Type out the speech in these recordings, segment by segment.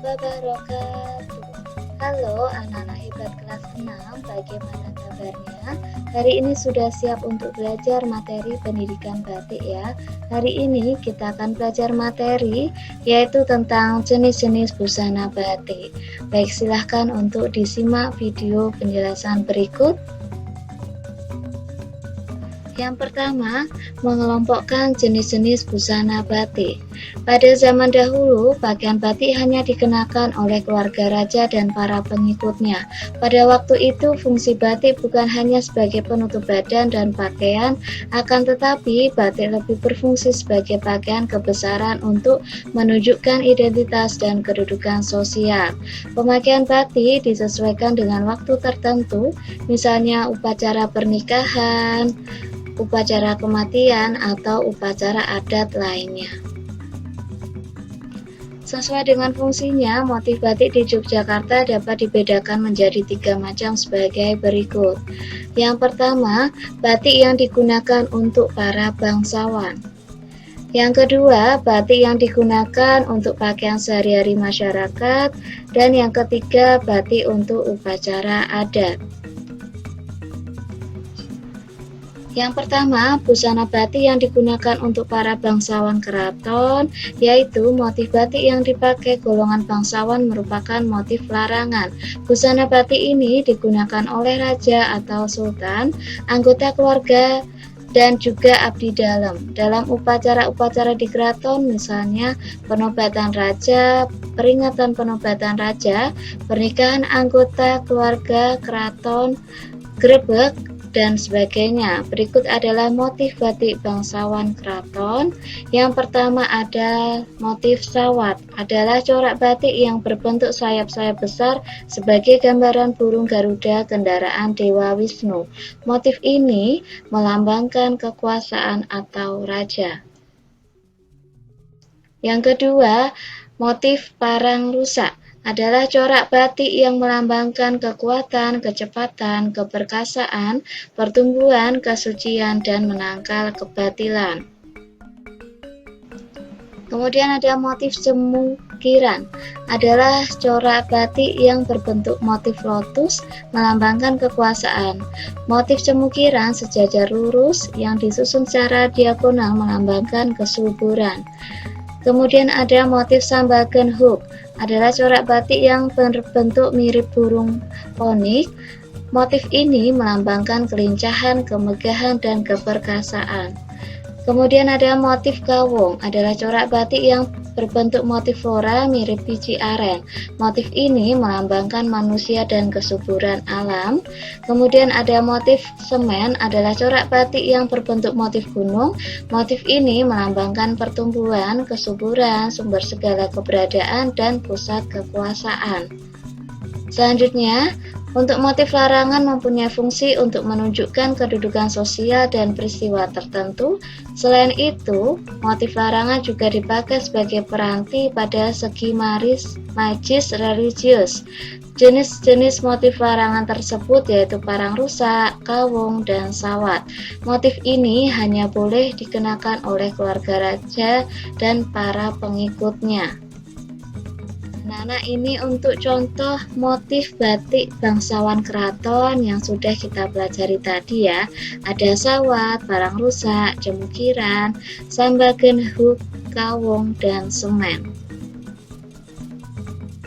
wabarakatuh. Halo anak-anak hebat kelas 6, bagaimana kabarnya? Hari ini sudah siap untuk belajar materi pendidikan batik ya. Hari ini kita akan belajar materi yaitu tentang jenis-jenis busana batik. Baik, silahkan untuk disimak video penjelasan berikut. Yang pertama, mengelompokkan jenis-jenis busana batik. Pada zaman dahulu, pakaian batik hanya dikenakan oleh keluarga raja dan para pengikutnya. Pada waktu itu, fungsi batik bukan hanya sebagai penutup badan dan pakaian, akan tetapi batik lebih berfungsi sebagai pakaian kebesaran untuk menunjukkan identitas dan kedudukan sosial. Pemakaian batik disesuaikan dengan waktu tertentu, misalnya upacara pernikahan, upacara kematian, atau upacara adat lainnya. Sesuai dengan fungsinya, motif batik di Yogyakarta dapat dibedakan menjadi 3 macam sebagai berikut. Yang pertama, batik yang digunakan untuk para bangsawan. Yang kedua, batik yang digunakan untuk pakaian sehari-hari masyarakat. Dan yang ketiga, batik untuk upacara adat. Yang pertama, busana batik yang digunakan untuk para bangsawan keraton, yaitu motif batik yang dipakai golongan bangsawan merupakan motif larangan. Busana batik ini digunakan oleh raja atau sultan, anggota keluarga, dan juga abdi dalam upacara-upacara di keraton, misalnya penobatan raja, peringatan penobatan raja, pernikahan anggota keluarga keraton, grebek, dan sebagainya. Berikut adalah motif batik bangsawan keraton. Yang pertama ada motif sawat, adalah corak batik yang berbentuk sayap-sayap besar sebagai gambaran burung garuda kendaraan Dewa Wisnu. Motif ini melambangkan kekuasaan atau raja. Yang kedua, motif parang rusak, adalah corak batik yang melambangkan kekuatan, kecepatan, keperkasaan, pertumbuhan, kesucian, dan menangkal kebatilan. Kemudian ada motif cemukiran, adalah corak batik yang berbentuk motif lotus, melambangkan kekuasaan. Motif cemukiran sejajar lurus yang disusun secara diagonal melambangkan kesuburan. Kemudian ada motif sambagen hook, adalah corak batik yang berbentuk mirip burung ponik. Motif ini melambangkan kelincahan, kemegahan, dan keperkasaan. Kemudian ada motif gawong, adalah corak batik yang berbentuk motif flora mirip biji aren. Motif ini melambangkan manusia dan kesuburan alam. Kemudian ada motif semen, adalah corak batik yang berbentuk motif gunung. Motif ini melambangkan pertumbuhan, kesuburan, sumber segala keberadaan, dan pusat kekuasaan. Selanjutnya, untuk motif larangan mempunyai fungsi untuk menunjukkan kedudukan sosial dan peristiwa tertentu. Selain itu, motif larangan juga dipakai sebagai peranti pada segi magis religius. Jenis-jenis motif larangan tersebut yaitu parang rusak, kawung, dan sawat. Motif ini hanya boleh dikenakan oleh keluarga raja dan para pengikutnya. Nah, ini untuk contoh motif batik bangsawan keraton yang sudah kita pelajari tadi ya. Ada sawat, parang rusak, cemukiran, sambagen hook, kawung, dan semen.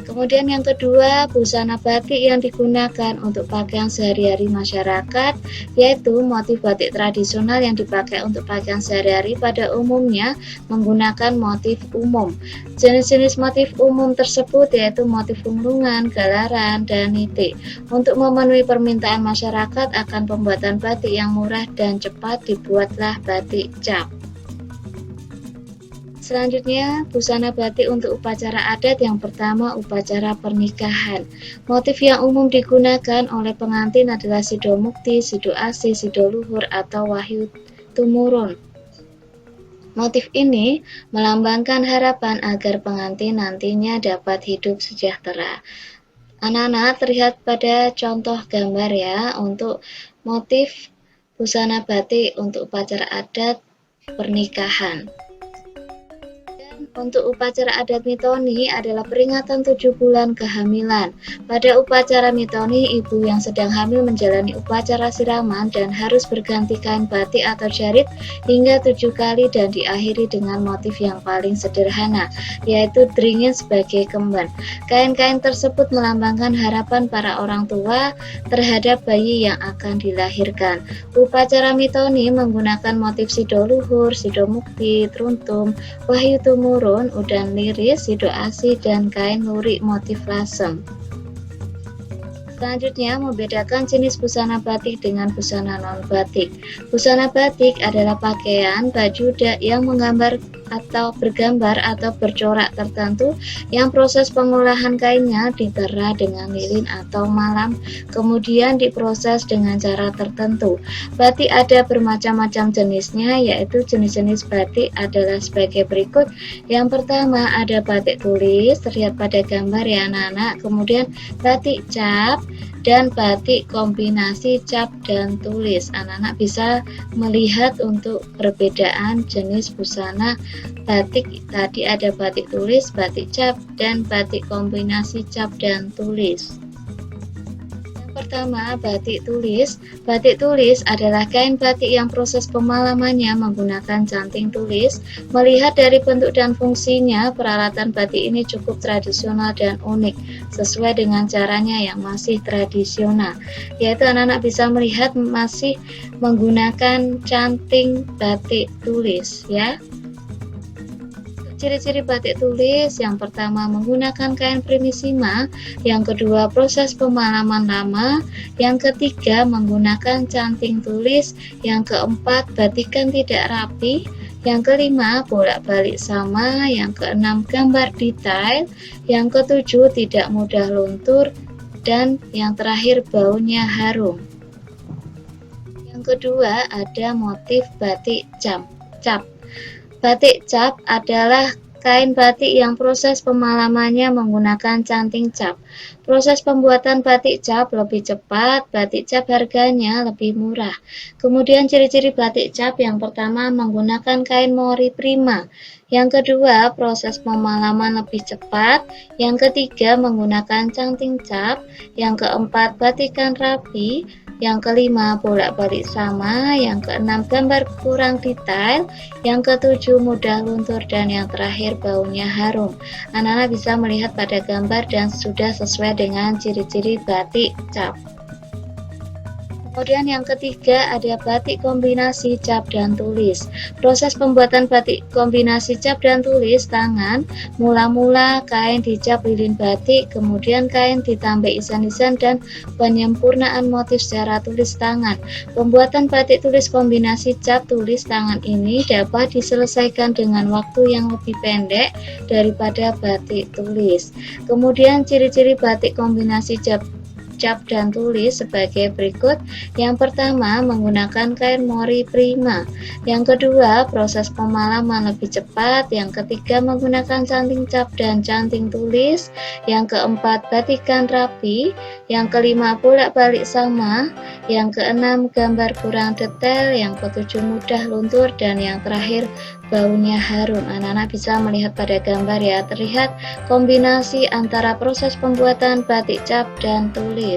Kemudian yang kedua, busana batik yang digunakan untuk pakaian sehari-hari masyarakat, yaitu motif batik tradisional yang dipakai untuk pakaian sehari-hari pada umumnya menggunakan motif umum. Jenis-jenis motif umum tersebut yaitu motif unglungan, galaran, dan nitik. Untuk memenuhi permintaan masyarakat akan pembuatan batik yang murah dan cepat, dibuatlah batik cap. Selanjutnya, busana batik untuk upacara adat. Yang pertama, upacara pernikahan. Motif yang umum digunakan oleh pengantin adalah sido mukti, sido asih, sido luhur, atau wahyu tumurun. Motif ini melambangkan harapan agar pengantin nantinya dapat hidup sejahtera. Anak-anak, terlihat pada contoh gambar ya untuk motif busana batik untuk upacara adat pernikahan. Untuk upacara adat mitoni adalah peringatan 7 bulan kehamilan. Pada upacara mitoni, ibu yang sedang hamil menjalani upacara siraman dan harus berganti kain batik atau jarit hingga 7 kali dan diakhiri dengan motif yang paling sederhana, yaitu dringin sebagai kemben. Kain-kain tersebut melambangkan harapan para orang tua terhadap bayi yang akan dilahirkan. Upacara mitoni menggunakan motif sido luhur, sido mukti, truntum, wahyu tumurun, udan liris, sido asih, dan kain lurik motif lasem. Selanjutnya, membedakan jenis busana batik dengan busana non-batik. Busana batik adalah pakaian, baju yang menggambar atau bergambar atau bercorak tertentu yang proses pengolahan kainnya diterah dengan lilin atau malam, kemudian diproses dengan cara tertentu. Batik ada bermacam-macam jenisnya, yaitu jenis-jenis batik adalah sebagai berikut. Yang pertama ada batik tulis, terlihat pada gambar ya anak-anak, kemudian batik cap, dan batik kombinasi cap dan tulis. Anak-anak bisa melihat untuk perbedaan jenis busana batik. Tadi ada batik tulis, batik cap, dan batik kombinasi cap dan tulis. Pertama, batik tulis. Batik tulis adalah kain batik yang proses pemalamannya menggunakan canting tulis. Melihat dari bentuk dan fungsinya, peralatan batik ini cukup tradisional dan unik, sesuai dengan caranya yang masih tradisional, yaitu anak-anak bisa melihat masih menggunakan canting batik tulis ya. Ciri-ciri batik tulis, yang pertama menggunakan kain primisima, yang kedua proses pemalaman lama, yang ketiga menggunakan canting tulis, yang keempat batikan tidak rapi, yang kelima bolak-balik sama, yang keenam gambar detail, yang ketujuh tidak mudah luntur, dan yang terakhir baunya harum. Yang kedua ada motif batik cap. Batik cap adalah kain batik yang proses pemalamannya menggunakan canting cap. Proses pembuatan batik cap lebih cepat, batik cap harganya lebih murah. Kemudian ciri-ciri batik cap, yang pertama menggunakan kain mori prima. Yang kedua, proses pemalaman lebih cepat. Yang ketiga, menggunakan canting cap. Yang keempat, batikan rapi. Yang kelima, bolak-balik sama. Yang keenam, gambar kurang detail. Yang ketujuh, mudah luntur. Dan yang terakhir, baunya harum. Anak-anak bisa melihat pada gambar dan sudah sesuai dengan ciri-ciri batik cap. Kemudian yang ketiga ada batik kombinasi cap dan tulis. Proses pembuatan batik kombinasi cap dan tulis tangan, mula-mula kain dicap lilin batik, kemudian kain ditambah isan-isan dan penyempurnaan motif secara tulis tangan. Pembuatan batik tulis kombinasi cap tulis tangan ini dapat diselesaikan dengan waktu yang lebih pendek daripada batik tulis. Kemudian ciri-ciri batik kombinasi cap dan tulis sebagai berikut. Yang pertama, menggunakan kain mori prima. Yang kedua, proses pemalaman lebih cepat. Yang ketiga, menggunakan canting cap dan canting tulis. Yang keempat, batikan rapi. Yang kelima, bolak-balik sama. Yang keenam, gambar kurang detail. Yang ketujuh, mudah luntur. Dan yang terakhir, baunya harum. Anak-anak bisa melihat pada gambar ya, terlihat kombinasi antara proses pembuatan batik cap dan tulis.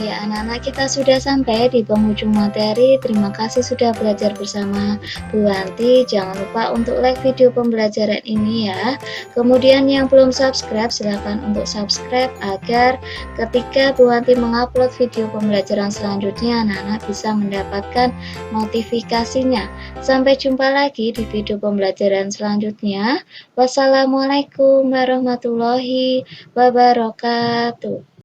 Ya anak-anak, kita sudah sampai di penghujung materi. Terima kasih sudah belajar bersama Bu Wanti. Jangan lupa untuk like video pembelajaran ini ya. Kemudian yang belum subscribe silahkan untuk subscribe agar ketika Bu Wanti mengupload video pembelajaran selanjutnya anak-anak bisa mendapatkan notifikasinya. Sampai jumpa lagi di video pembelajaran selanjutnya. Wassalamualaikum warahmatullahi wabarakatuh.